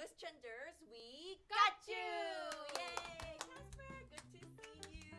Wishtrender's, we got you! Yay! Casper, good to see you.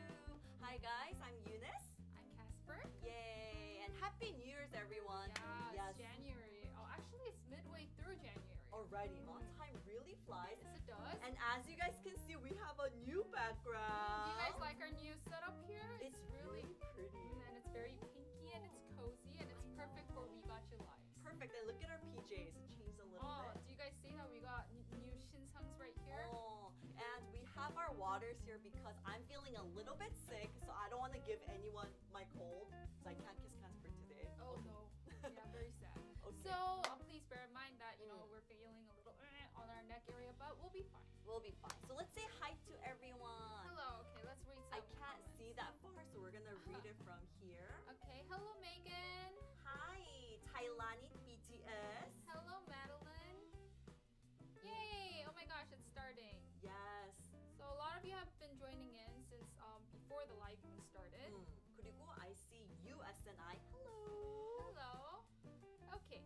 Hi guys, I'm Eunice. I'm Casper. Yay! And Happy New Year's, everyone. Yeah, it's January. Oh, actually, it's midway through January. Alrighty, time really flies. Yes, it does. And as you guys can see, we have a new background. Do you guys like our new setup here? It's really pretty. And it's very pinky and it's cozy and it's perfect for We Got You lives. Perfect. And look at our PJs. It changed a little bit. Do you guys see how we got new shinsangs right here? Oh, and we have our waters here because I'm feeling a little bit sick, so I don't want to give anyone my cold, so I can't kiss Casper today. Oh no. Yeah, very sad. Okay. So please bear in mind that we're feeling a little on our neck area, but we'll be fine. We'll be fine. So let's say hi to everyone. Hello. Okay, let's read some I can't comments. see that far, so we're gonna read it from here. Okay. Hello, Megan. Hi, Thailani BTS. Hello, Madeline. Yay! Oh my gosh, it's starting. Yes. So a lot of you have been joining in since before the live even started. 그리고 I see USNI. Hello. Hello. Okay.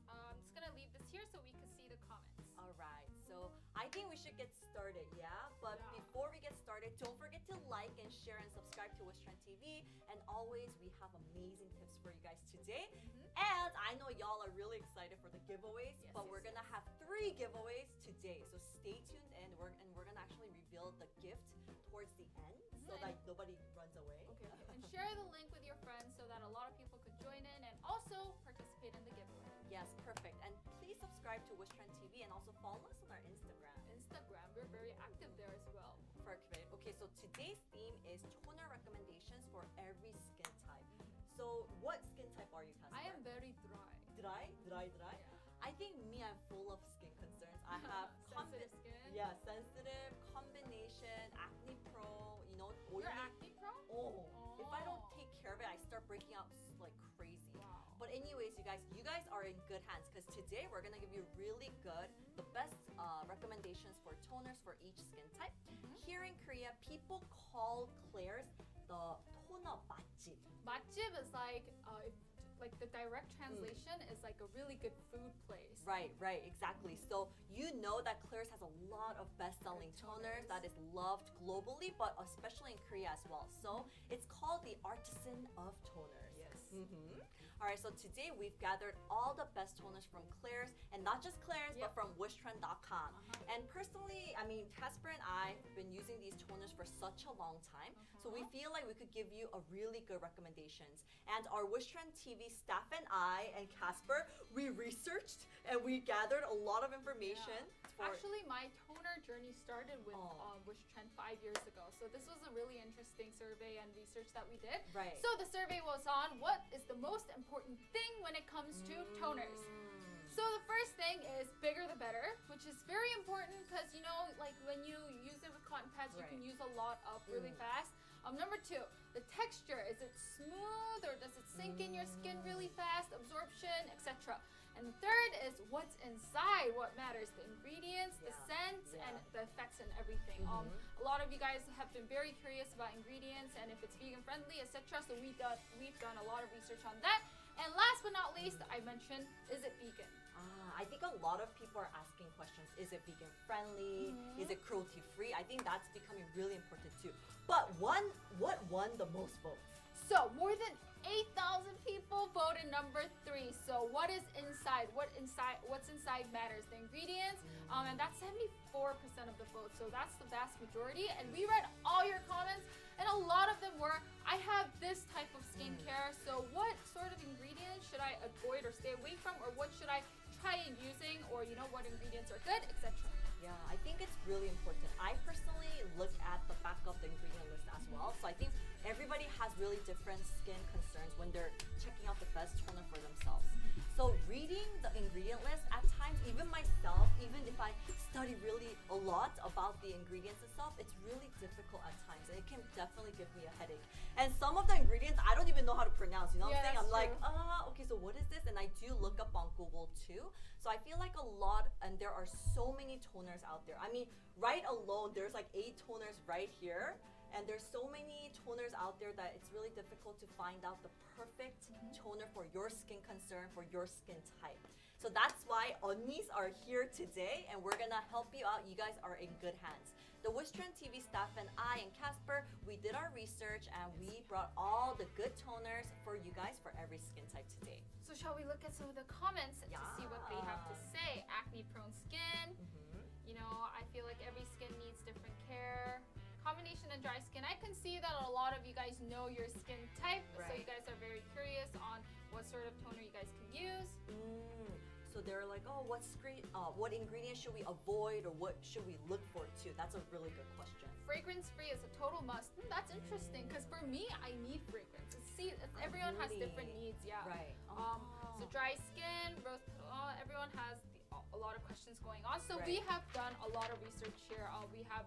I'm just gonna leave this here so we can see the comments. Alright, so I think we should get started, yeah? But before we get started, don't forget to like and share and subscribe to Wishtrend TV. And always, we have amazing tips for you guys today. And I know y'all are really excited for the giveaways, but we're gonna have 3 giveaways today. So stay tuned, and we're gonna actually reveal the gift towards the end so that nobody runs away. Okay. And share the link with your friends so that a lot of people could join in and also participate in the giveaway. Yes, perfect. And please subscribe to Wishtrend TV and also follow us on our Instagram. We're very active there as well. Perfect. Okay, so today's theme is toner recommendations for every skin type. So what skin type are you, Casper? I am very dry. Dry? Yeah. I think me, I'm full of skin concerns. I have sensitive skin. Yeah, sensitive, combination, acne-prone, oily. You're acne-prone? Oh, if I don't take care of it, I start breaking out like crazy. Wow. But anyways, you guys are in good hands because today we're gonna give you really good, the best recommendations for toners for each skin type. Here in Korea, people call Claire's the toner 맛집. 맛집 is like the direct translation is like a really good food place. Right, exactly. So you know that Claire's has a lot of best-selling toners that is loved globally, but especially in Korea as well. So it's called the artisan of toners. Yes. All right, so today we've gathered all the best toners from Claire's, and not just Claire's, but from Wishtrend.com. And personally, I mean, Casper and I have been using these toners for such a long time, so we feel like we could give you a really good recommendations. And our Wishtrend TV staff and I and Casper, we researched and we gathered a lot of information. Actually, my toner journey started with Wishtrend 5 years ago. So this was a really interesting survey and research that we did. Right. So the survey was on what is the most important thing when it comes to toners. So the first thing is bigger the better, which is very important because like when you use it with cotton pads, you can use a lot up really fast. Number 2, the texture. Is it smooth or does it sink in your skin really fast? Absorption, etc. And the third is what's inside. What matters? The ingredients, the scents, and the effects and everything. A lot of you guys have been very curious about ingredients and if it's vegan friendly, etc. So we've done a lot of research on that. And last but not least, I mentioned, is it vegan? I think a lot of people are asking questions. Is it vegan friendly? Is it cruelty free? I think that's becoming really important too. But what won the most votes? So more than 8,000 people voted number 3. So what is inside? What's inside matters. The ingredients, and that's 74% of the votes. So that's the vast majority. And we read all your comments, and a lot of them were, I have this type of skincare. So what sort of ingredients should I avoid or stay away from, or what should I try using, or what ingredients are good, etc. Yeah, I think it's really important. I personally look at the back of the ingredient list as well. So I think everybody has really different skin concerns when they're checking out the best toner for themselves. So reading the ingredient list, at times, even myself, even if I study really a lot about the ingredients itself, it's really difficult at times, and it can definitely give me a headache. And some of the ingredients, I don't even know how to pronounce, what I'm saying? I'm like, okay, so what is this? And I do look up on Google too. So I feel like and there are so many toners out there. I mean, right alone, there's like 8 toners right here. And there's so many toners out there that it's really difficult to find out the perfect toner for your skin concern, for your skin type. So that's why Onnis are here today, and we're gonna help you out. You guys are in good hands. The Wishtrend TV staff and I and Casper, we did our research and we brought all the good toners for you guys for every skin type today. So shall we look at some of the comments to see what they have to say? Acne-prone skin. You know, I feel like every skin needs different care. Combination and dry skin. I can see that a lot of you guys know your skin type, so you guys are very curious on what sort of toner you guys can use. So they're like, oh, what ingredients should we avoid, or what should we look for too? That's a really good question. Fragrance-free is a total must. That's interesting because for me, I need fragrance. See, everyone has different needs, Right. So dry skin, everyone has a lot of questions going on. So we have done a lot of research here. We have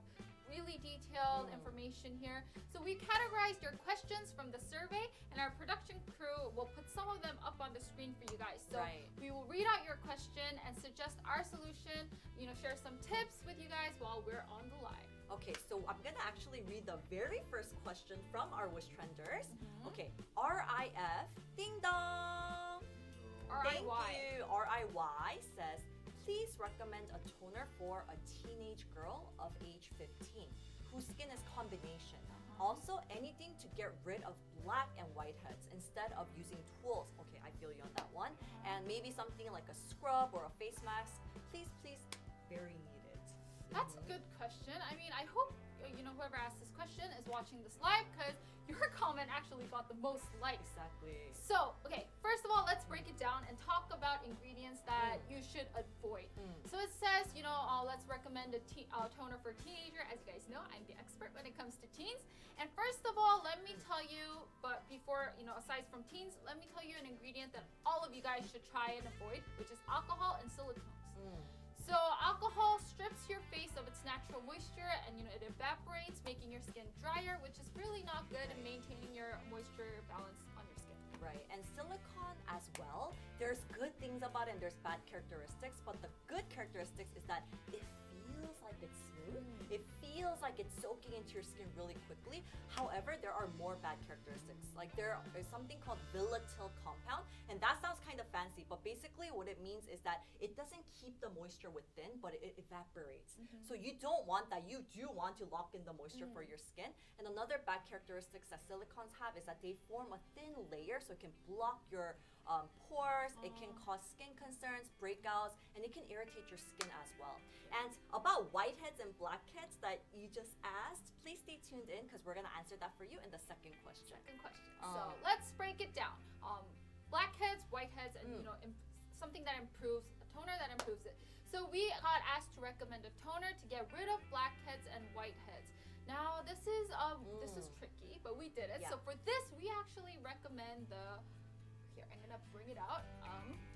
really detailed information here. So we categorized your questions from the survey, and our production crew will put some of them up on the screen for you guys. So we will read out your question and suggest our solution, you know, share some tips with you guys while we're on the live. Okay, so I'm gonna actually read the very first question from our Wishtrenders. Okay, RIF, ding dong. Thank you. RIY says, please recommend a toner for a teenage girl of age 15 whose skin is combination. Also, anything to get rid of black and whiteheads instead of using tools. Okay, I feel you on that one. And maybe something like a scrub or a face mask. Please, very needed. That's a good question. I mean, I hope you know whoever asked this question is watching this live because your comment actually got the most likes. Exactly. So, okay, first of all, let's break it down and talk about ingredients that you should avoid. So it says, you know, let's recommend a toner for teenager. As you guys know, I'm the expert when it comes to teens. And first of all, let me tell you, but before, you know, aside from teens, let me tell you an ingredient that all of you guys should try and avoid, which is alcohol and silicones. So alcohol strips your face of its natural moisture, and you know it evaporates, making your skin drier, which is really not good in maintaining your moisture balance on your skin. Right, and silicone as well. There's good things about it and there's bad characteristics, but the good characteristics is that it feels like it's smooth. It feels like it's soaking into your skin really quickly. However, there are more bad characteristics. Like there is something called volatile compound, and that sounds kind of fancy, but basically what it means is that it doesn't keep the moisture within, but it evaporates. So you don't want that. You do want to lock in the moisture for your skin. And another bad characteristics that silicones have is that they form a thin layer, so it can block your pores, it can cause skin concerns, breakouts, and it can irritate your skin as well. And about whiteheads and blackheads that you just asked, please stay tuned in because we're gonna answer that for you in the second question. So let's break it down. Blackheads, whiteheads, and you know, something that improves, a toner that improves it. So we got asked to recommend a toner to get rid of blackheads and whiteheads. Now this is tricky, but we did it. So for this, we actually recommend I'm gonna bring it out.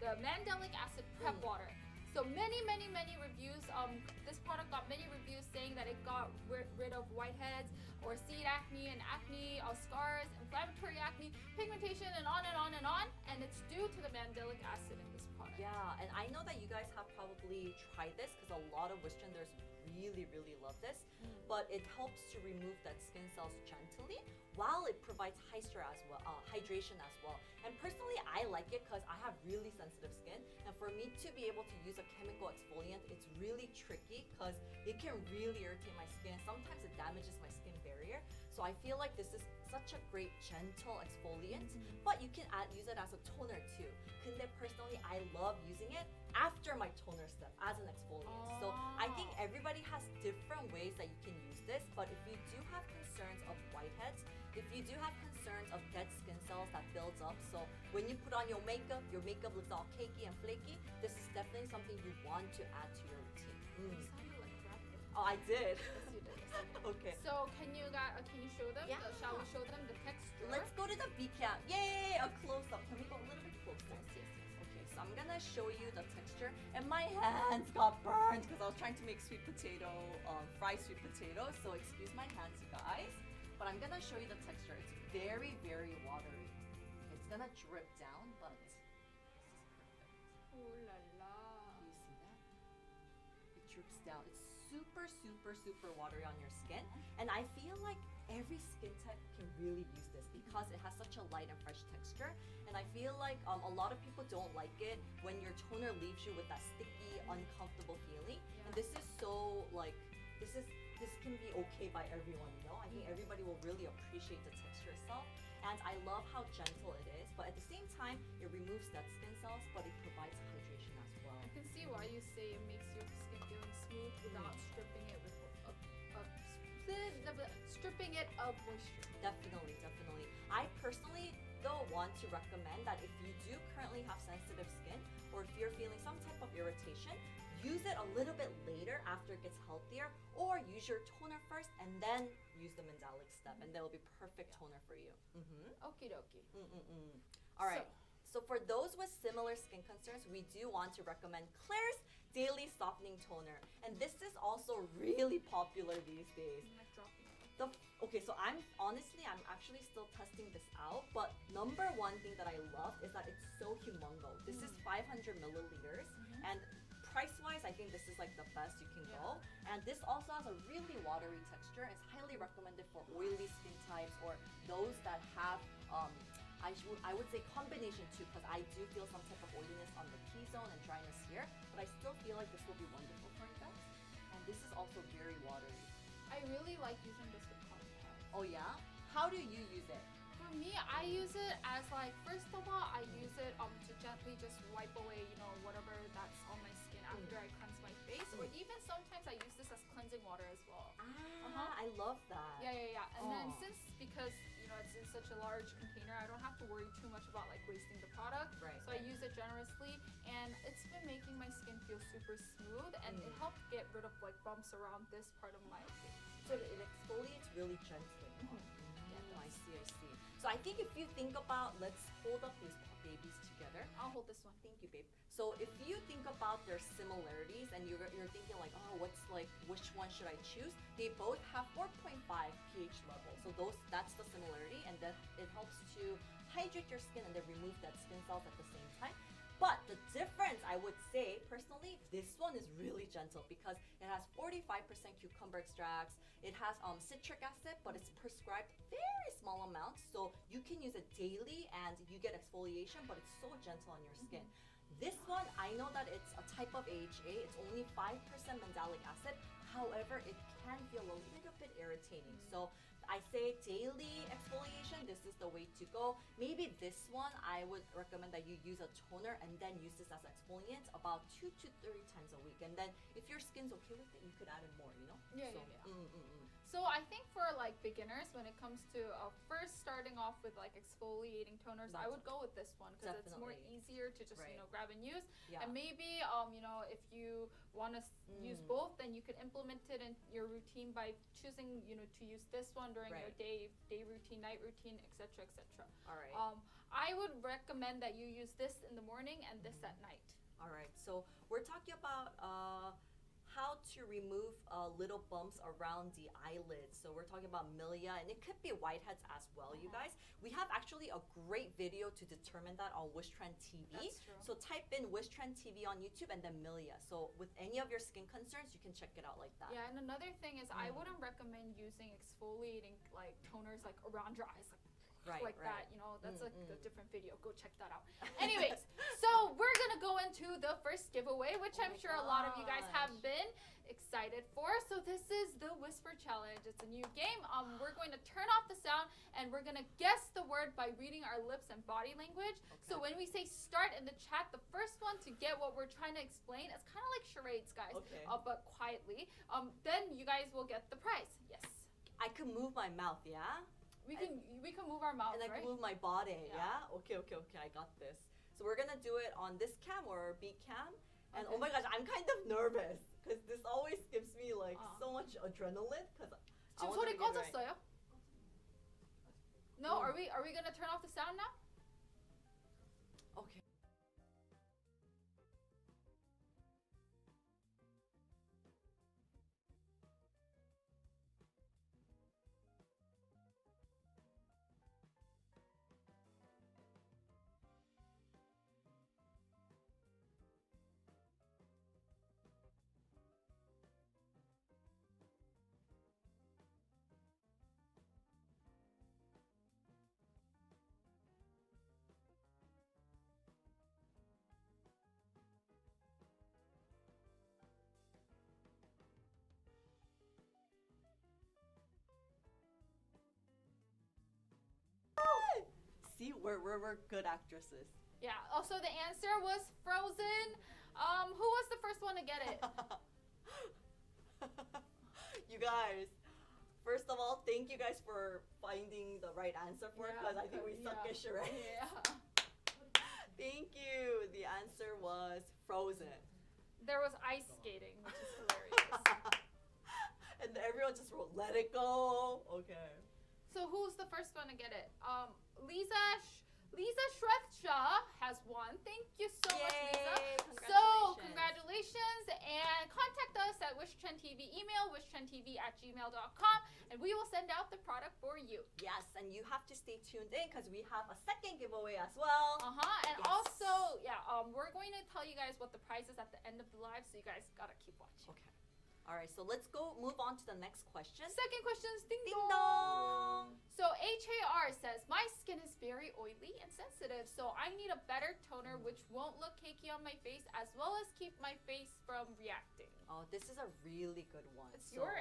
The Mandelic acid prep water. So many reviews. This product got many reviews saying that it got rid of whiteheads or seed acne and acne, scars, inflammatory acne, pigmentation, and on and on and on. And it's due to the Mandelic acid in this product. Yeah, and I know that you guys have probably tried this because a lot of Wishtrenders really love this. But it helps to remove that skin cells gently while it provides hydration as well. And personally, I like it because I have really sensitive skin. And for me to be able to use a chemical exfoliant, it's really tricky because it can really irritate my skin. Sometimes it damages my skin barrier. So I feel like this is such a great gentle exfoliant, but you can use it as a toner too. Because personally, I love using it after my toner step as an exfoliant. So I think everybody has different ways that you can use this, but if you do have concerns of whiteheads, if you do have concerns of dead skin cells that builds up, so when you put on your makeup looks all cakey and flaky, this is definitely something you want to add to your routine. You sounded like Brad Pitt. Oh, I did. Yes, you did. Okay. So can you show them? Yeah. Shall we show them the texture? Let's go to the V cam. Yay! A close up. Can we go a little bit closer? Yes. Okay, so I'm gonna show you the texture, and my hands got burned because I was trying to make fried sweet potato. So excuse my hands, you guys. But I'm gonna show you the texture. It's very watery. It's gonna drip down, but this is perfect. Ooh la la. Do you see that? It drips down. It's super watery on your skin, and I feel like every skin type can really use this because it has such a light and fresh texture. And I feel like a lot of people don't like it when your toner leaves you with that sticky, uncomfortable feeling. And this is so like, this can be okay by everyone, you know? I think everybody will really appreciate the texture itself. And I love how gentle it is, but at the same time, it removes dead skin cells, but it provides hydration as well. I can see why you say it makes your skin feeling smooth without stripping it of moisture. Definitely, definitely. I personally though want to recommend that if you do currently have sensitive skin, or if you're feeling some type of irritation, use it a little bit later after it gets healthier, or use your toner first and then use the Mandelic step, and that will be perfect toner for you. Okie dokie. All right. So for those with similar skin concerns, we do want to recommend Klairs Daily Softening Toner, and this is also really popular these days. I'm not dropping it. Okay, so I'm actually still testing this out, but number one thing that I love is that it's so humongous. This is 500 milliliters, and price-wise, I think this is like the best you can go. And this also has a really watery texture. It's highly recommended for oily skin types or those that have, I would say combination too, because I do feel some type of oiliness on the T-zone and dryness here, but I still feel like this will be wonderful for you guys. And this is also very watery. I really like using this with cotton pads. Oh yeah? How do you use it? For me, I use it as like, first of all, I use it to gently just wipe away, you know, whatever that's on my skin after I cleanse my face. Or even sometimes I use this as cleansing water as well. I love that. Yeah. And then because, you know, it's in such a large container, I don't have to worry too much about like wasting the product. Right. So I use it generously, and it's been making my skin feel super smooth, and it helped get rid of like bumps around this part of my face. So it exfoliates really gently. I see. So I think if you think about, let's hold up these babies together. I'll hold this one. Thank you, babe. So if you think about their similarities and you're thinking like, oh, which one should I choose? They both have 4.5 pH level. So that's the similarity, and then it helps to hydrate your skin and then remove dead skin cells at the same time. But the difference, I would say, personally, this one is really gentle because it has 45% cucumber extracts. It has citric acid, but it's prescribed very small amounts. So you can use it daily and you get exfoliation, but it's so gentle on your skin. This one, I know that it's a type of AHA. It's only 5% mandelic acid. However, it can feel a little bit irritating. So I say daily exfoliation, this is the way to go. Maybe this one, I would recommend that you use a toner and then use this as exfoliant about 2 to 3 times a week. And then if your skin's okay with it, you could add in more, you know? Yeah. So I think for like beginners, when it comes to first starting off with like exfoliating toners, I would go with this one because it's more easier to just grab and use. And maybe if you want to use both, then you could implement it in your routine by choosing to use this one during your day routine, night routine, etc. All right. I would recommend that you use this in the morning and this at night. All right. So we're talking about how to remove little bumps around the eyelids. So we're talking about milia, and it could be whiteheads as well, you guys. We have actually a great video to determine that on Wishtrend TV. That's true. So type in Wishtrend TV on YouTube and then milia. So with any of your skin concerns, you can check it out like that. Yeah, and another thing is I wouldn't recommend using exfoliating like toners like around your eyes, that, that's like a different video. Go check that out. Anyways, so we're gonna go into the first giveaway, which I'm sure a lot of you guys have been excited for. So this is the Whisper Challenge. It's a new game. We're going to turn off the sound and we're gonna guess the word by reading our lips and body language. Okay. So when we say start in the chat, the first one to get what we're trying to explain, it's kind of like charades, guys, but quietly. Then you guys will get the prize. Yes. I can move my mouth, yeah? We can move our mouth, and I can move my body, yeah? Okay, I got this. So we're gonna do it on this cam or B cam. And oh my gosh, I'm kind of nervous because this always gives me like so much adrenaline. Because 지금 소리 꺼졌어요? No, are we gonna turn off the sound now? Okay. See, we're good actresses. Yeah. Also, the answer was Frozen. Who was the first one to get it? You guys, first of all, thank you guys for finding the right answer for it, because I think we suck at charades. Yeah. Thank you. The answer was Frozen. There was ice skating, which is hilarious. And everyone just wrote, let it go. Okay. So who's the first one to get it? Lisa Shrethshaw has won. Thank you so much, Lisa. So congratulations, and contact us at Wishtrend TV email, wishtrendtv@gmail.com, and we will send out the product for you. Yes, and you have to stay tuned in because we have a second giveaway as well. And yes. Also, we're going to tell you guys what the prize is at the end of the live, so you guys gotta keep watching. Okay. All right, so let's move on to the next question. Second question is ding Ding dong. So HAR says, my skin is very oily and sensitive, so I need a better toner which won't look cakey on my face, as well as keep my face from reacting. Oh, this is a really good one. It's your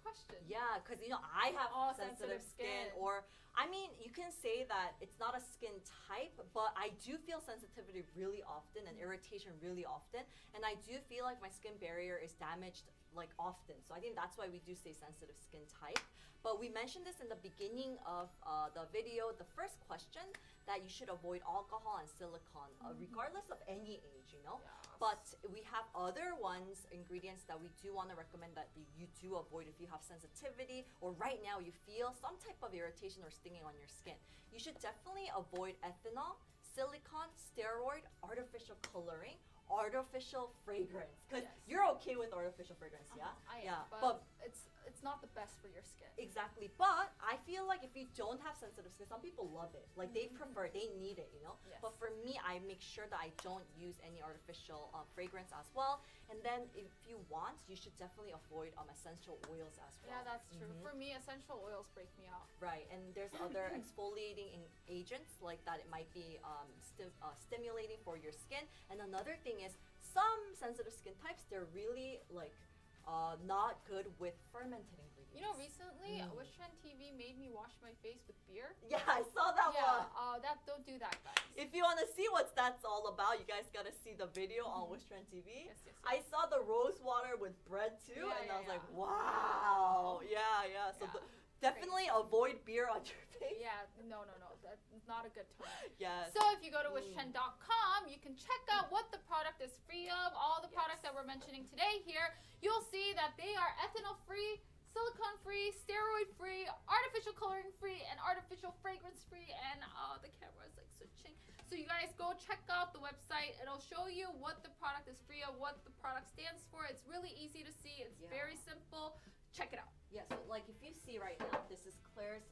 question. Yeah, because I have sensitive skin, or I mean, you can say that it's not a skin type, but I do feel sensitivity really often and irritation really often, and I do feel like my skin barrier is damaged like often. So I think that's why we do say sensitive skin type. But we mentioned this in the beginning of the video, the first question, that you should avoid alcohol and silicone, regardless of any age, Yes. But we have other ingredients that we do want to recommend that you do avoid if you have sensitivity, or right now you feel some type of irritation or stinging on your skin. You should definitely avoid ethanol, silicone, steroid, artificial coloring, artificial fragrance, because you're okay with artificial fragrance. I am, but it's not the best for your skin. Exactly. But I feel like if you don't have sensitive skin, some people love it, like they prefer, they need it, Yes. But for me, I make sure that I don't use any artificial fragrance as well. And then if you want, you should definitely avoid essential oils as well. Yeah, that's true. For me, essential oils break me out. Right, and there's other exfoliating agents like that. It might be stimulating for your skin. And another thing is, some sensitive skin types, they're really not good with fermented ingredients. Recently, Wishtrend TV made me wash my face with beer. Yeah, I saw that one. Don't do that, guys. If you want to see what that's all about, you guys gotta see the video on Wishtrend TV. Yes. I saw the rose water with bread too, and I was like, wow. Yeah. So definitely avoid beer on your face. Yeah, no. That's not a good toner. Yes. So if you go to wishtrend.com, you can check out what the product is free of. All the products that we're mentioning today here, you'll see that they are ethanol-free, silicone-free, steroid-free, artificial coloring-free, and artificial fragrance-free. And the camera is like switching. So you guys go check out the website. It'll show you what the product is free of, what the product stands for. It's really easy to see. It's very simple. Check it out. Yeah, so like if you see right now, this is Claire's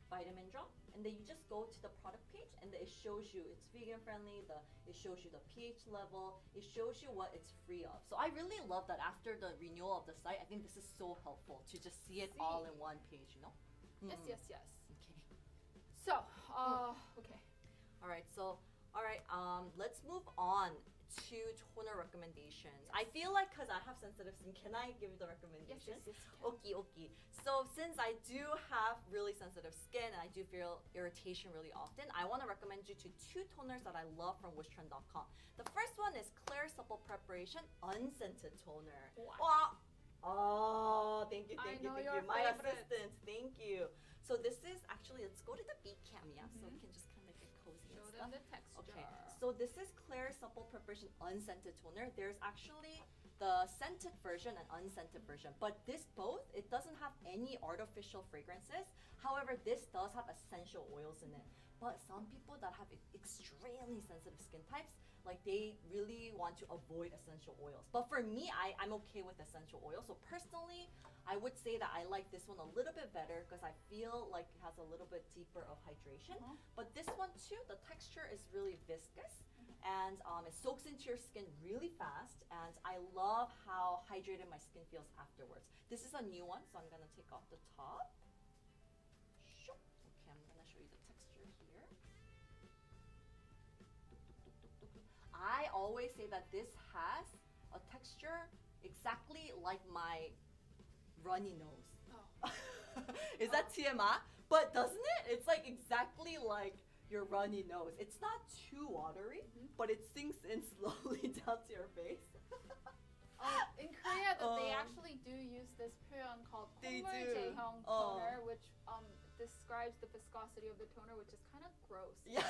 vitamin drop, and then you just go to the product page, and then it shows you it's vegan friendly, it shows you the pH level, it shows you what it's free of. So I really love that after the renewal of the site, I think this is so helpful to just see it all in one page, Yes. Okay. So, okay. Let's move on to toner recommendations. I feel like because I have sensitive skin, can I give you the recommendation? Yes. Okay. So since I do have really sensitive skin and I do feel irritation really often, I want to recommend you to two toners that I love from Wishtrend.com. The first one is Clear Supple Preparation Unscented Toner. Wow. Oh, thank you. Your My favorite. assistant, thank you. So this is actually, let's go to the beat cam, so we can just kind of make it cozy Show and them stuff. the texture. Okay, so this is Clear Supple Preparation Unscented Toner. There's actually the scented version and unscented version, but it doesn't have any artificial fragrances. However, this does have essential oils in it. But some people that have extremely sensitive skin types, like they really want to avoid essential oils. But for me, I'm okay with essential oils. So personally, I would say that I like this one a little bit better because I feel like it has a little bit deeper of hydration. But this one too, the texture is really viscous, and it soaks into your skin really fast, and I love how hydrated my skin feels afterwards. This is a new one, so I'm gonna take off the top. Okay, I'm gonna show you the texture here. I always say that this has a texture exactly like my runny nose. Is that TMI? But doesn't it? It's like exactly like your runny nose. It's not too watery, but it sinks in slowly down to your face. In Korea, they actually do use this 표현 called They 콧물 do. 제형 toner, which describes the viscosity of the toner, which is kind of gross. Yeah.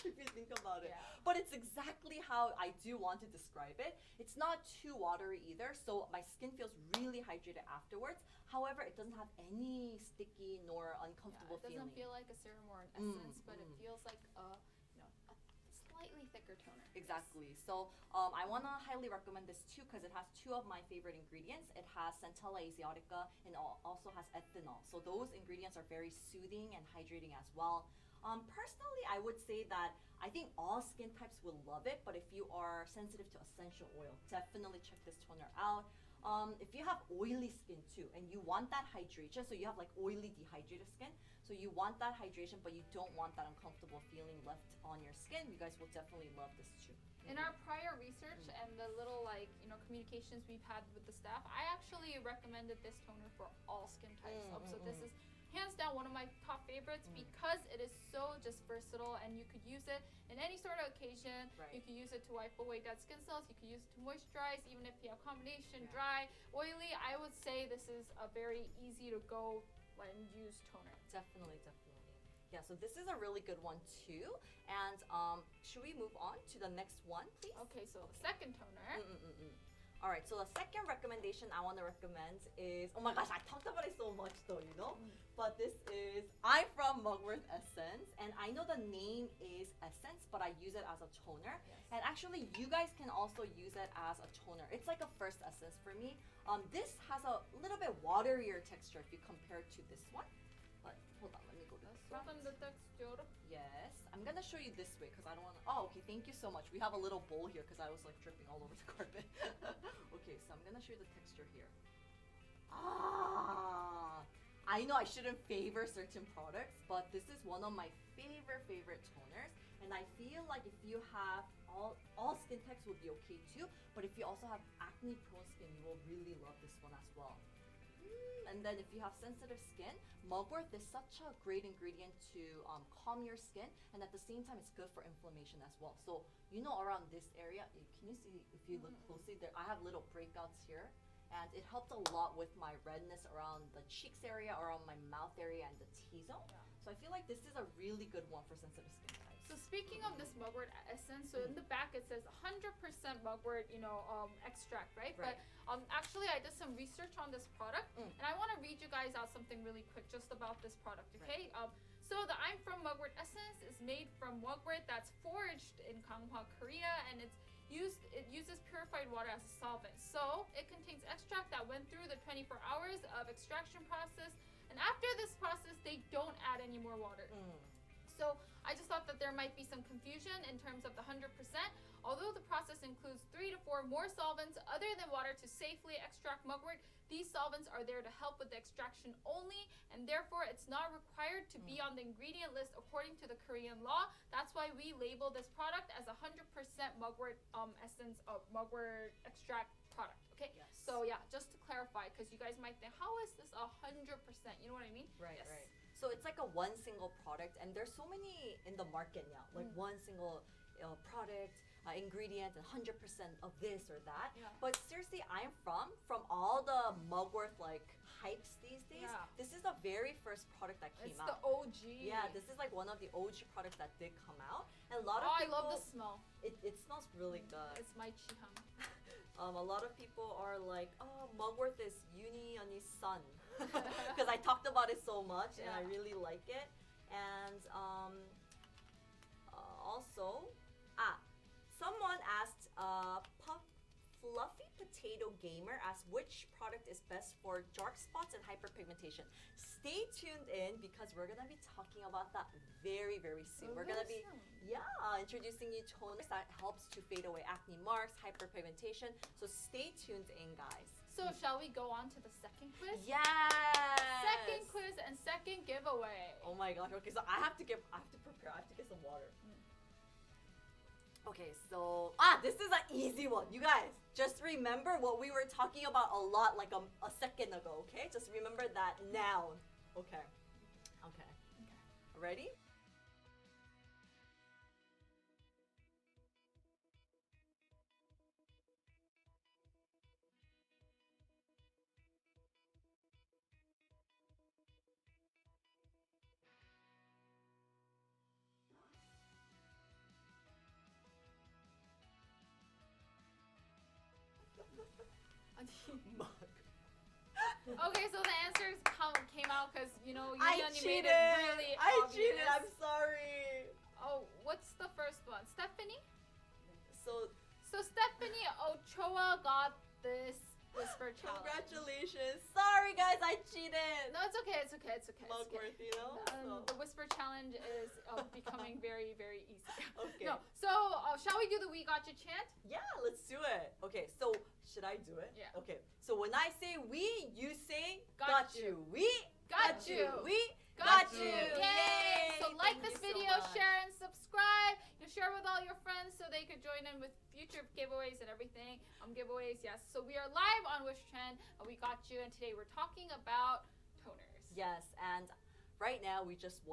If you think about it. If you think about it. Yeah. But it's exactly how I do want to describe it. It's not too watery either, so my skin feels really hydrated afterwards. However, it doesn't have any sticky nor uncomfortable It doesn't feeling. feel like a serum or an essence, but it feels like a slightly thicker toner. Exactly. So I want to highly recommend this too because it has two of my favorite ingredients. It has Centella asiatica and also has ethanol. So those ingredients are very soothing and hydrating as well. Personally, I would say that I think all skin types will love it, but if you are sensitive to essential oil, definitely check this toner out. If you have oily skin too and you want that hydration, so you have like oily dehydrated skin, so you want that hydration but you don't want that uncomfortable feeling left on your skin, you guys will definitely love this too. In our prior research and the little communications we've had with the staff, I actually recommended this toner for all skin types. So this is hands down one of my top favorites because it is so just versatile and you could use it in any sort of occasion. Right. You could use it to wipe away dead skin cells. You could use it to moisturize, even if you have combination dry, oily. I would say this is a very easy to go and use toner. Definitely. Yeah, so this is a really good one too. And should we move on to the next one, please? Okay, so the second toner. All right, so the second recommendation I want to recommend is, oh my gosh, I talked about it so much though, you know? But this is, I'm from Mugwort Essence, and I know the name is Essence, but I use it as a toner. Yes. And actually, you guys can also use it as a toner. It's like a first essence for me. This has a little bit waterier texture if you compare it to this one. But hold on, let me go to the front. From the texture. Yes, I'm gonna show you this way because I don't want to. Oh, okay, thank you so much. We have a little bowl here because I was like dripping all over the carpet. Okay, so I'm gonna show you the texture here. I know I shouldn't favor certain products, but this is one of my favorite toners. And I feel like if you have all skin types will be okay too, but if you also have acne-prone skin, you will really love this one as well. And then if you have sensitive skin, mugwort is such a great ingredient to calm your skin, and at the same time it's good for inflammation as well. So you know around this area, can you see if you look closely there, I have little breakouts here, and it helped a lot with my redness around the cheeks area, around my mouth area, and the T-zone. So I feel like this is a really good one for sensitive skin types. So speaking of this mugwort essence, so in the back it says 100% mugwort, extract, right? Right. But actually I did some research on this product, and I want to read you guys out something really quick just about this product, okay? Right. So the I'm from Mugwort Essence is made from mugwort that's foraged in Gangwon, Korea, and it uses purified water as a solvent. So it contains extract that went through the 24 hours of extraction process, and after this process they don't add any more water. So I just thought that there might be some confusion in terms of the 100%. Although the process includes 3 to 4 more solvents other than water to safely extract mugwort, these solvents are there to help with the extraction only, and therefore it's not required to be on the ingredient list according to the Korean law. That's why we label this product as 100% mugwort essence of mugwort extract product. Okay? Yes. So yeah, just to clarify, because you guys might think, how is this 100%? You know what I mean? Right, Yes. right. So it's like a one single product, and there's so many in the market now, like one single product, ingredient, and 100% of this or that. Yeah. But seriously, I'm from all the mugwort like hypes these days. Yeah. This is the very first product that came It's out. the OG. Yeah, this is like one of the OG products that did come out, and a lot of I people. love the smell. It smells really good. It's my chihang. A lot of people are like, oh, mugwort is uni on his son. Because I talked about it so much and I really like it. And also, someone asked Fluffy Potato Gamer asked which product is best for dark spots and hyperpigmentation. Stay tuned in because we're gonna be talking about that very soon. We're gonna be introducing you toners that helps to fade away acne marks, hyperpigmentation. So stay tuned in, guys. So shall we go on to the second quiz? Yes. Second quiz and second giveaway. Oh my gosh. Okay, so I have to prepare. I have to get some water. Okay, so this is an easy one, you guys. Just remember what we were talking about a lot like a second ago. Okay, just remember that noun. Okay. Ready? Okay, so the answers came out because you I made cheated. it really I obvious. cheated. I'm sorry. Oh, what's the first one? Stephanie? So So Stephanie Ochoa got this whisper challenge. congratulations. Sorry guys, I cheated. No, it's okay. It's okay. Mugwort, so. The whisper challenge is becoming very, very easy. Okay. No, so shall we do the We Gotcha chant? Yeah, let's do it. Okay, so should I do it? Yeah. Okay, so when I say we, you say Got got you. you. We Got you. We Got got you! you. Yay! So like Thank this you so video, much. share and subscribe. Share with all your friends so they could join in with future giveaways and everything. Giveaways, yes. So we are live on Wishtrend and We Got You, and today we're talking about toners. Yes, and right now we just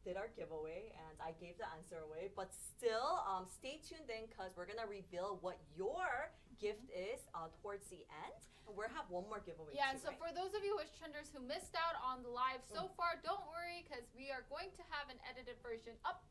did our giveaway, and I gave the answer away. But still, stay tuned in because we're gonna reveal what your gift is towards the end, and we'll have one more giveaway. Yeah, too, and so right? for those of you Wishtrenders who missed out on the live so far, don't worry because we are going to have an edited version up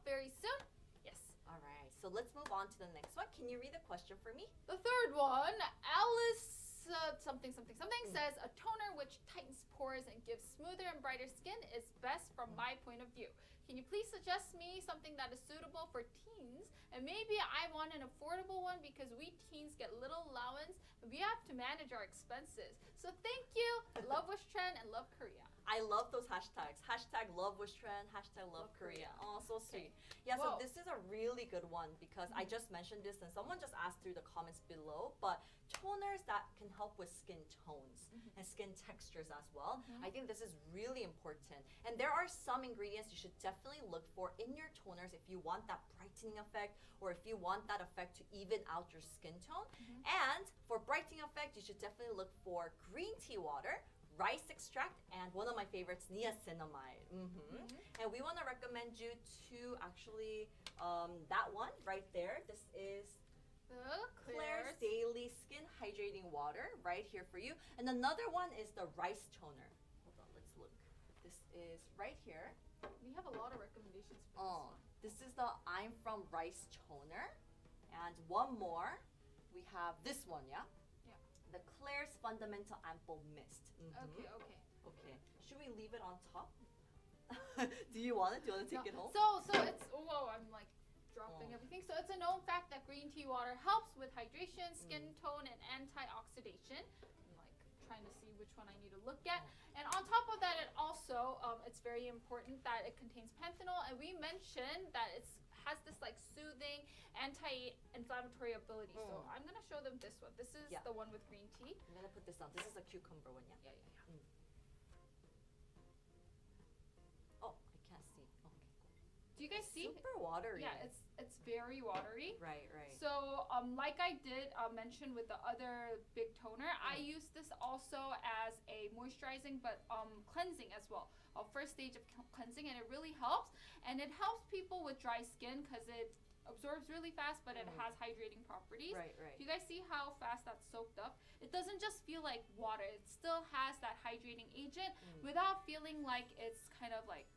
very soon. Yes. All right, so let's move on to the next one. Can you read the question for me? The third one, Alice something says a toner which tightens pores and gives smoother and brighter skin is best from my point of view. Can you please suggest me something that is suitable for teens? And maybe I want an affordable one because we teens get little allowance and we have to manage our expenses. So thank you. Love Wishtrend and love Korea. I love those hashtags. Hashtag love Wishtrend, hashtag love Korea. Oh, so sweet. Yeah, Whoa. so this is a really good one because I just mentioned this and someone just asked through the comments below, but toners that can help with skin tones and skin textures as well. I think this is really important. And there are some ingredients you should definitely look for in your toners if you want that brightening effect or if you want that effect to even out your skin tone. And for brightening effect, you should definitely look for green tea water, rice extract, and one of my favorites, niacinamide. And we want to recommend you to actually that one right there. This is The Claire's Claire's. Daily Skin Hydrating Water right here for you. And another one is the rice toner. Hold on, let's look. This is right here. We have a lot of recommendations for Oh, this is the I'm From Rice toner. And one more, we have this one, yeah? The Claire's Fundamental Ampule Mist. this one. Okay. Okay. Should we leave it on top? Do you want it? Do you want to take it home? So it's I'm like dropping everything. So it's a known fact that green tea water helps with hydration, skin tone, and antioxidation. I'm like trying to see which one I need to look at. And on top of that, it also it's very important that it contains panthenol, and we mentioned that it has this like soothing anti-inflammatory ability. So I'm gonna show them this one. This is the one with green tea. I'm gonna put this down. This is a cucumber one, yeah? Yeah. Oh, I can't see. Okay, cool. Do you guys see? Super watery. Yeah, it's very watery. Right. So, like I did mention with the other big toner, I use this also as a moisturizing but cleansing as well. A first stage of cleansing, and it really helps. And it helps people with dry skin because it absorbs really fast, but it has hydrating properties. Right. Do you guys see how fast that's soaked up? It doesn't just feel like water. It still has that hydrating agent without feeling like it's kind of like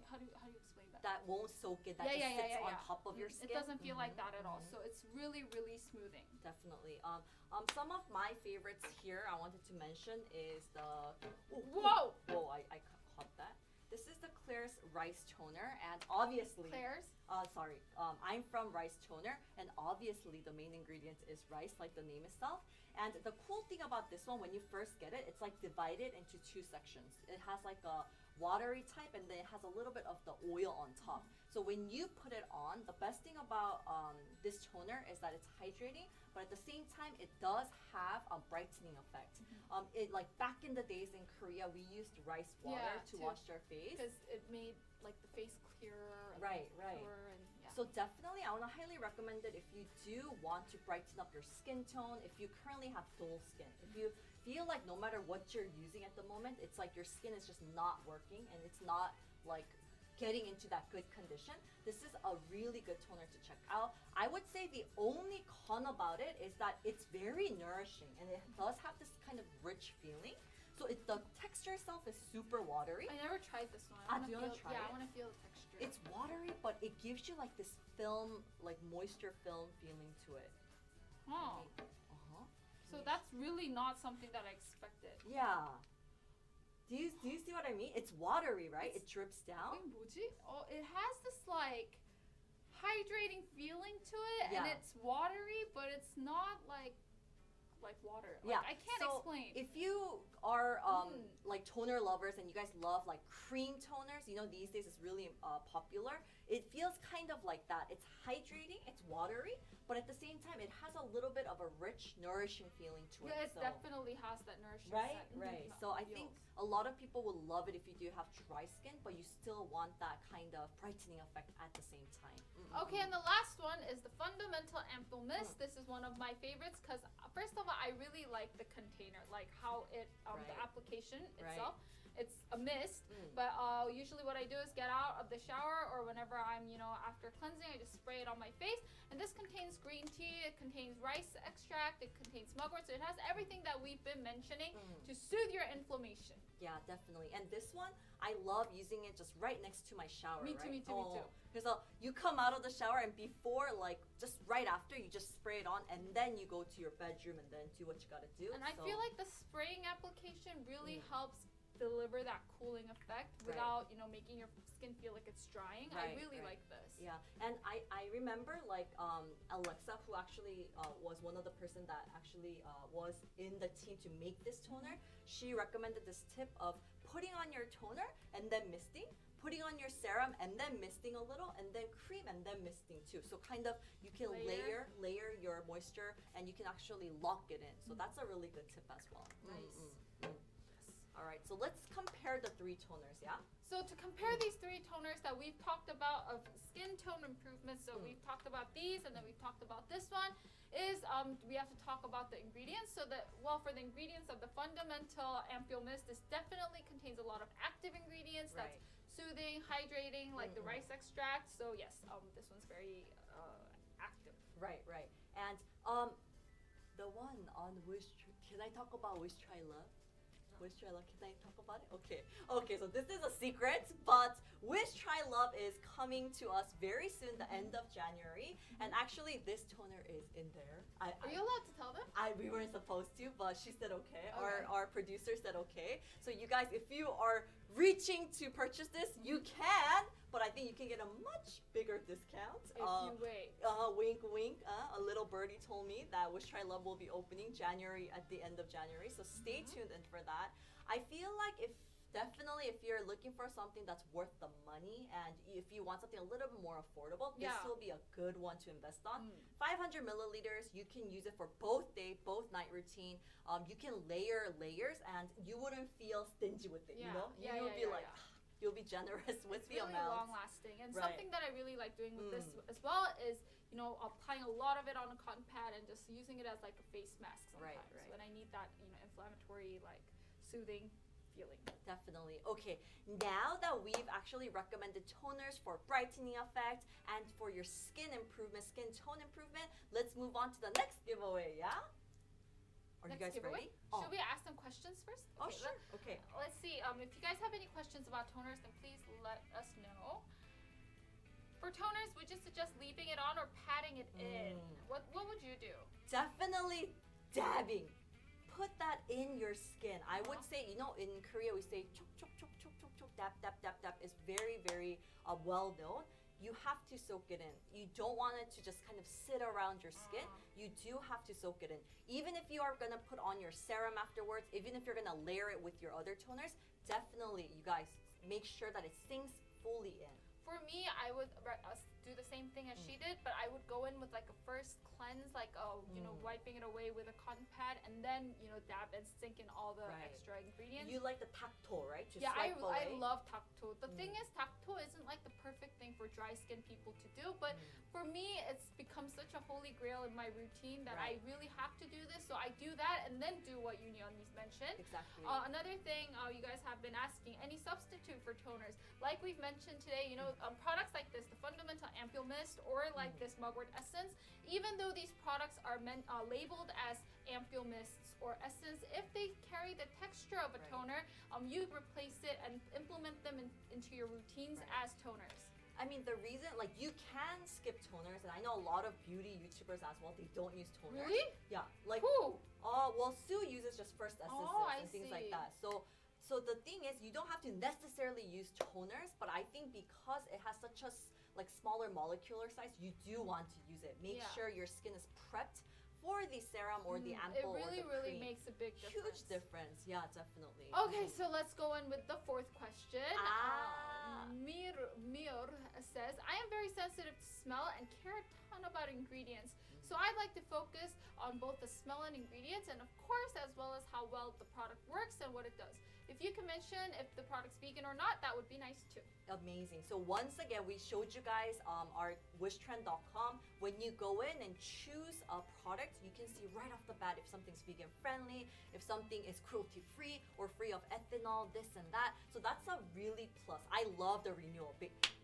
how do you explain that? That won't soak it. That just sits on top of your skin. It doesn't feel like that at all. So it's really, really smoothing. Definitely. Some of my favorites here I wanted to mention is the Whoa! I caught that. This is the Claire's Rice Toner, and obviously Claire's? I'm From Rice Toner, and obviously the main ingredient is rice, like the name itself. And the cool thing about this one, when you first get it, it's like divided into two sections. It has like a watery type, and then it has a little bit of the oil on top. So when you put it on, the best thing about this toner is that it's hydrating, but at the same time, it does have a brightening effect. It like back in the days in Korea, we used rice water to wash our face because it made like the face clearer. And Right. purer and, yeah. So definitely, I want to highly recommend it if you do want to brighten up your skin tone. If you currently have dull skin, if you feel like no matter what you're using at the moment, it's like your skin is just not working and it's not like getting into that good condition, this is a really good toner to check out. I would say the only con about it is that it's very nourishing and it does have this kind of rich feeling. So the texture itself is super watery. I never tried this one. Do you want to try it? Yeah, I want to feel the texture. It's watery, but it gives you like this film, like moisture film feeling to it. Oh. So that's really not something that I expected. Yeah. Do you see what I mean? It's watery, right? It drips down. 이게 뭐지? It has this like hydrating feeling to it, and Yeah. it's watery, but it's not like water. Like, Yeah. I can't So explain. if you are like toner lovers and you guys love like cream toners, you know these days it's really popular. It feels kind of like that. It's hydrating, it's watery, but at the same time it has a little bit of a rich, nourishing feeling to it. Yeah, it So, definitely has that nourishing right, scent. right. So I think a lot of people will love it if you do have dry skin, but you still want that kind of brightening effect at the same time. Okay, and the last one is the Fundamental Ampule Mist. This is one of my favorites because first of all, I really like the container, like how it, the Right. application Right. itself. It's a mist, but usually what I do is get out of the shower or whenever I'm, after cleansing, I just spray it on my face. And this contains green tea, it contains rice extract, it contains mugwort, so it has everything that we've been mentioning to soothe your inflammation. Yeah, definitely. And this one, I love using it just right next to my shower. Me too, right? me too, me too. Because you come out of the shower and before, like just right after, you just spray it on and then you go to your bedroom and then do what you gotta do. And I feel like the spraying application really helps deliver that cooling effect without, making your skin feel like it's drying. I really like this. Yeah, and I remember like Alexa, who actually was one of the person that actually was in the team to make this toner. She recommended this tip of putting on your toner and then misting, putting on your serum and then misting a little, and then cream and then misting too. So kind of you can layer your moisture and you can actually lock it in. So that's a really good tip as well. Nice. All right, so let's compare the three toners, yeah? So to compare these three toners that we've talked about of skin tone improvements, so we've talked about these and then we've talked about this one, is we have to talk about the ingredients. So that, for the ingredients of the Fundamental Ampule Mist, this definitely contains a lot of active ingredients that's soothing, hydrating, like the rice extract. So yes, this one's very active. Right. And the one on can I talk about Wish Try Love? Wish Try Love, can I talk about it? Okay, so this is a secret, but Wish Try Love is coming to us very soon, the end of January. And actually, this toner is in there. Are you allowed to tell them? We weren't supposed to, but she said okay. Our producer said okay. So you guys, if you are reaching to purchase this, you can, but I think you can get a much bigger discount. If you wait. Wink, wink. A little birdie told me that Wish Try Love will be opening at the end of January. So stay tuned in for that. I feel like if you're looking for something that's worth the money and if you want something a little bit more affordable, this will be a good one to invest on. 500 milliliters, you can use it for both day, both night routine. You can layer layers and you wouldn't feel stingy with it, you know? You'll be like, you'll be generous with the really amount. Long lasting. And something that I really like doing with this as well is, applying a lot of it on a cotton pad and just using it as like a face mask sometimes when I need that, inflammatory, like soothing feeling. Definitely. Okay, now that we've actually recommended toners for brightening effect and for your skin tone improvement, let's move on to the next giveaway, yeah? Are you guys ready? Should we ask them questions first? Okay, sure. Okay. Let's see. If you guys have any questions about toners, then please let us know. For toners, would you suggest leaving it on or patting it in? What would you do? Definitely dabbing. Put that in your skin. I would say, in Korea we say chok chok chok chok chok chok, dab dab dab dab is very, very well known. You have to soak it in. You don't want it to just kind of sit around your skin. You do have to soak it in. Even if you are gonna put on your serum afterwards, even if you're gonna layer it with your other toners, definitely, you guys, make sure that it sinks fully in. For me, I would do the same thing as she did, but I would go in with like a first cleanse, like wiping it away with a cotton pad, and then dab and sink in all the extra ingredients. You like the tactile, right? I love tactile. The thing is, tactile isn't like the perfect thing for dry skin people to do, but for me, it's become such a holy grail in my routine that I really have to do this. So I do that and then do what Yoonyeon's mentioned. Exactly. Another thing you guys have been asking, any substitute for toners? Like we've mentioned today, products like this, the Fundamental Ampule Mist, or like this Mugwort Essence, even though these products are labeled as Ampule Mists or Essence, if they carry the texture of a toner, you replace it and implement them into your routines as toners. I mean, the reason, like, you can skip toners toners, and I know a lot of beauty YouTubers as well, they don't use toners. Really? Yeah, like Who? well, Sue uses just First Essences I and things like see. that. So the thing is, you don't have to necessarily use toners, but I think because it has such a like smaller molecular size, you do want to use it. Make Yeah. sure your skin is prepped for the serum or the It ampoule really, or the really cream. makes a big difference. Huge difference. Yeah, definitely. Okay, so let's go in with the fourth question. Mir says, I am very sensitive to smell and care a ton about ingredients. So I'd like to focus on both the smell and ingredients, and of course, as well as how well the product works and what it does. If you can mention if the product's vegan or not, that would be nice too. Amazing. So once again, we showed you guys our wishtrend.com. When you go in and choose a product, you can see right off the bat if something's vegan friendly, if something is cruelty free or free of ethanol, this and that. So that's a really plus. I love the renewal.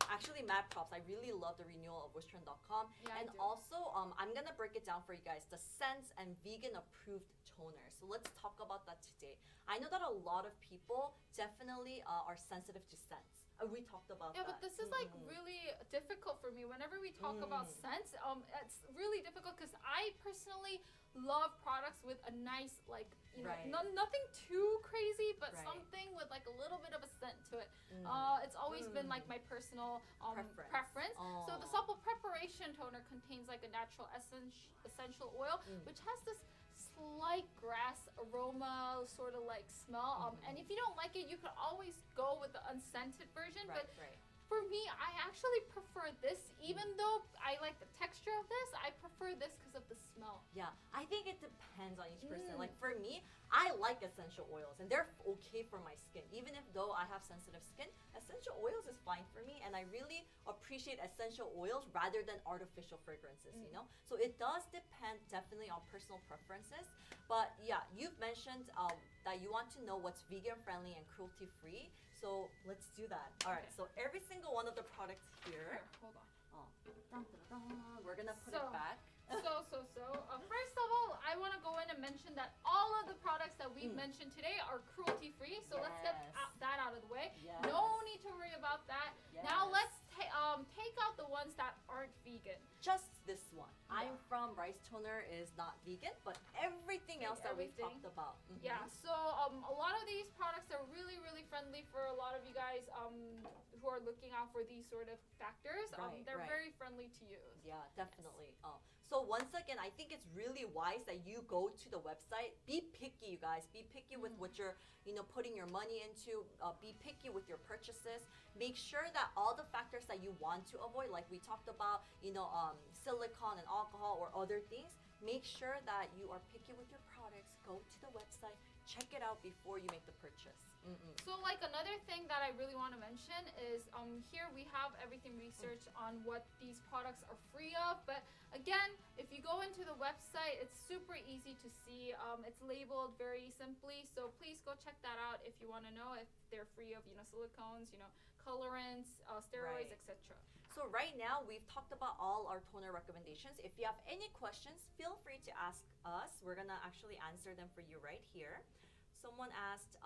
Actually, mad props. I really love the renewal of wishtrend.com. Yeah, and I do. also, I'm gonna break it down for you guys, the Sense and vegan approved toner. So let's talk about that today. I know that a lot of people definitely are sensitive to scents. We talked about Yeah, that. but this is like really difficult for me. Whenever we talk about scents, it's really difficult because I personally love products with a nice, like, you know, nothing too crazy, but something with like a little bit of a scent to it. It's always been like my personal preference. So the Supple Preparation Toner contains like a natural essential oil, which has this slight grass aroma sort of like smell. And if you don't like it, you could always go with the unscented version. But for me, I actually prefer this, even though I like the texture of this, I prefer this because of the smell. Yeah, I think it depends on each person. Like for me, I like essential oils and they're okay for my skin. Even if though I have sensitive skin, essential oils is fine for me, and I really appreciate essential oils rather than artificial fragrances, you know? So it does depend definitely on personal preferences. But yeah, you've mentioned that you want to know what's vegan friendly and cruelty free. So let's do that. All right, so every single one of the products here. Hold on. We're gonna put it back. First of all, I want to go in and mention that all of the products that we've mentioned today are cruelty free. So let's get that out of the way. No need to worry about that. Now let's take out the ones that aren't vegan. Just this one. I'm from Rice Toner is not vegan, but everything else that we've talked about. Yeah, so a lot of these products are really, really friendly for a lot of you guys who are looking out for these sort of factors. They're very friendly to use. Yeah, definitely. So once again, I think it's really wise that you go to the website. Be picky, you guys. Be picky with what you're, putting your money into. Be picky with your purchases. Make sure that all the factors that you want to avoid, like we talked about, silicone and alcohol or other things, make sure that you are picky with your products. Go to the website, check it out before you make the purchase. So like another thing that I really want to mention is here we have everything researched on what these products are free of. But again, if you go into the website, it's super easy to see. It's labeled very simply. So please go check that out if you want to know if they're free of silicones, colorants, steroids, etc. So right now we've talked about all our toner recommendations. If you have any questions, feel free to ask us. We're gonna actually answer them for you right here. Someone asked,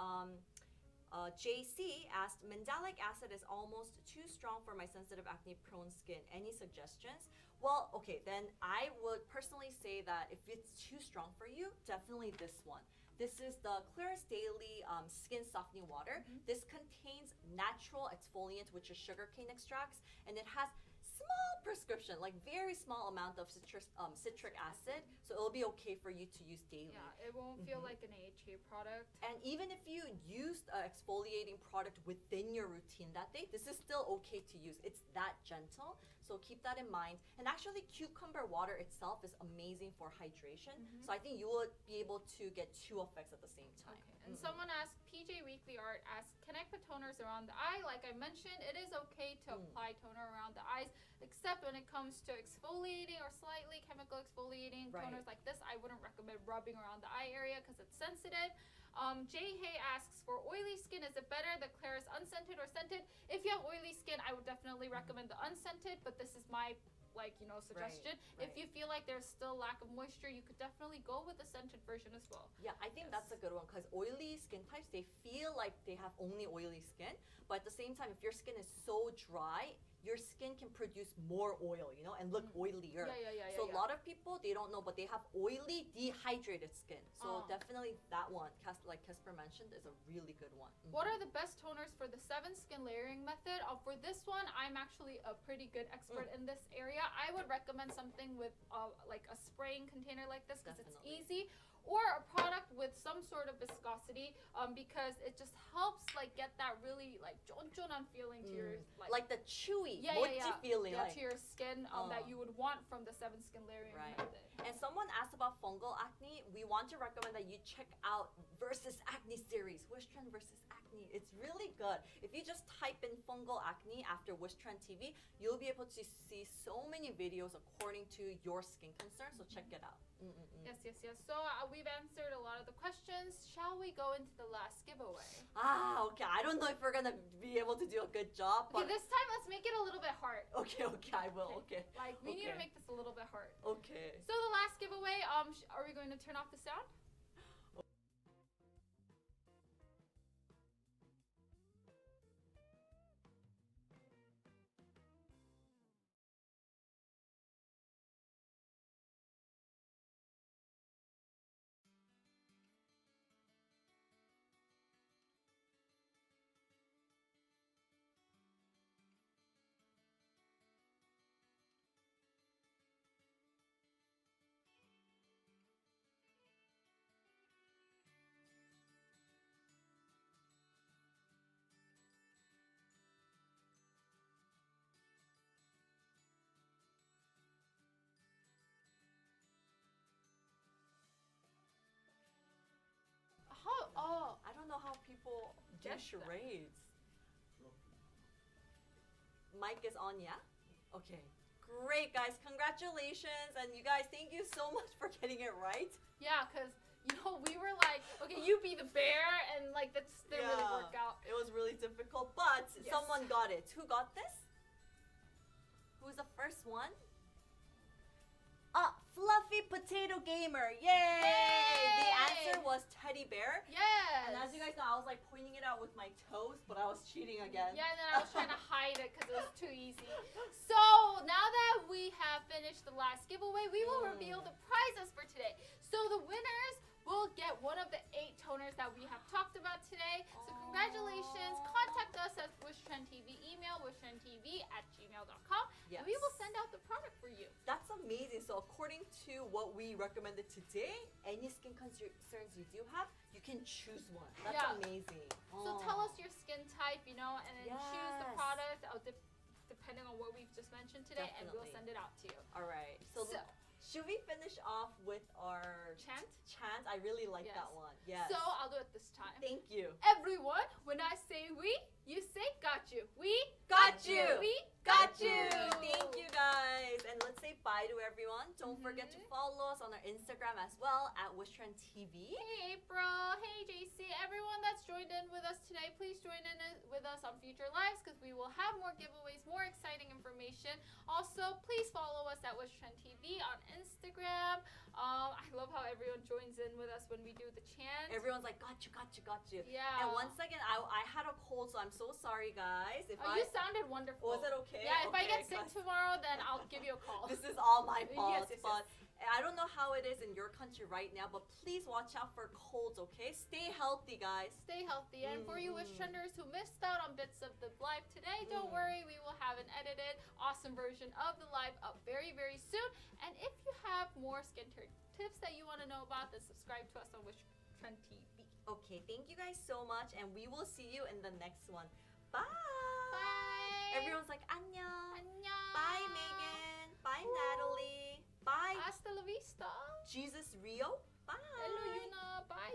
JC asked, Mandelic acid is almost too strong for my sensitive acne-prone skin. Any suggestions? Well, okay, then I would personally say that if it's too strong for you, definitely this one. This is the Clearest Daily Skin Softening Water. This contains natural exfoliant, which is sugarcane extracts, and it has small prescription, like very small amount of citric acid, so it'll be okay for you to use daily. Yeah, it won't feel like an AHA product. And even if you used an exfoliating product within your routine that day, this is still okay to use. It's that gentle, so keep that in mind. And actually, cucumber water itself is amazing for hydration, so I think you will be able to get two effects at the same time. Okay. And someone asked, PJ Weekly Art asked, can I put toners around the eye? Like I mentioned, it is okay to apply toner around the eyes, except when it comes to exfoliating or slightly chemical exfoliating toners like this, I wouldn't recommend rubbing around the eye area because it's sensitive. Jay Hay asks, for oily skin, is it better the Claire's unscented or scented? If you have oily skin, I would definitely recommend the unscented, but this is my suggestion. If you feel like there's still lack of moisture, you could definitely go with the scented version as well. Yeah, I think that's a good one because oily skin types, they feel like they have only oily skin, but at the same time, if your skin is so dry, your skin can produce more oil, you know, and look oilier. So a lot of people, they don't know, but they have oily, dehydrated skin. So definitely that one, like Casper mentioned, is a really good one. What are the best toners for the 7 skin layering method? For this one, I'm actually a pretty good expert in this area. I would recommend something with like a spraying container like this because it's easy. Or a product with some sort of viscosity because it just helps like get that really like 쫀쫀한 feeling to your like the chewy, mochi feeling to your skin that you would want from the 7 skin layering method. And someone asked about fungal acne. We want to recommend that you check out Versus Acne series, Wishtrend versus Acne. It's really good. If you just type in fungal acne after Wishtrend TV, you'll be able to see so many videos according to your skin concern. So check it out. Yes. So we've answered a lot of the questions. Shall we go into the last giveaway? Okay. I don't know if we're gonna be able to do a good job. Okay, this time let's make it a little bit hard. Okay, I will. Okay. Like we need to make this a little bit hard. Okay. So the last giveaway, are we going to turn off the sound? I don't know how people do charades. Mic is on, yeah? Okay. Great, guys. Congratulations. And you guys, thank you so much for getting it right. Yeah, because, you know, we were like, okay, you be the bear, and like that didn't really work out. It was really difficult, but someone got it. Who got this? Who's the first one? Fluffy Potato Gamer. Yay! The answer was teddy bear. Yes. And as you guys know, I was like pointing it out with my toes, but I was cheating again. Yeah, and then I was trying to hide it because it was too easy. So now that we have finished the last giveaway, we will reveal the prizes for today. So the winners will get one of the 8 toners that we have talked about today. So congratulations. Contact us at Wishtrend TV. Email wishttrendtv@gmail.com. Yes. And we will send out the product for you. That's amazing. So according to what we recommended today, any skin concerns you do have, you can choose one. That's amazing. So tell us your skin type, you know, and then choose the product depending on what we've just mentioned today, and we'll send it out to you. All right. So should we finish off with our chant? I really like that one. Yes. So I'll do it this time. Thank you. Everyone, when I say we, you say got you. We got you. We got you. Thank you, guys. And let's say bye to everyone. Don't forget to follow us on our Instagram as well at Wishtrend TV. Hey April. Hey JC. Everyone that's joined in with us today, please join in with us on future lives because we will have more giveaways, more exciting information. Also, please follow us at Wishtrend TV on Instagram. I love how everyone joins in with us when we do the chant. Everyone's like, got you, got you, got you. Yeah. And once again, I had a cold, so I'm so sorry, guys. You sounded wonderful. Was it okay? Yeah, if I get sick tomorrow, then I'll give you a call. This is all my fault. Yes. But I don't know how it is in your country right now, but please watch out for colds, okay? Stay healthy, guys. Stay healthy. And for you Wishtrenders who missed out on bits of the live today, don't worry. We will have an edited, awesome version of the live up very, very soon. And if you have more skincare tips that you want to know about, then subscribe to us on Wishtrend TV. Okay, thank you guys so much, and we will see you in the next one. Bye! Bye! Everyone's like, annyeong! Annyeong! Bye, Megan! Bye, Natalie! Bye! Hasta la vista! Jesus Rio! Bye! Hello, Yuna! Bye!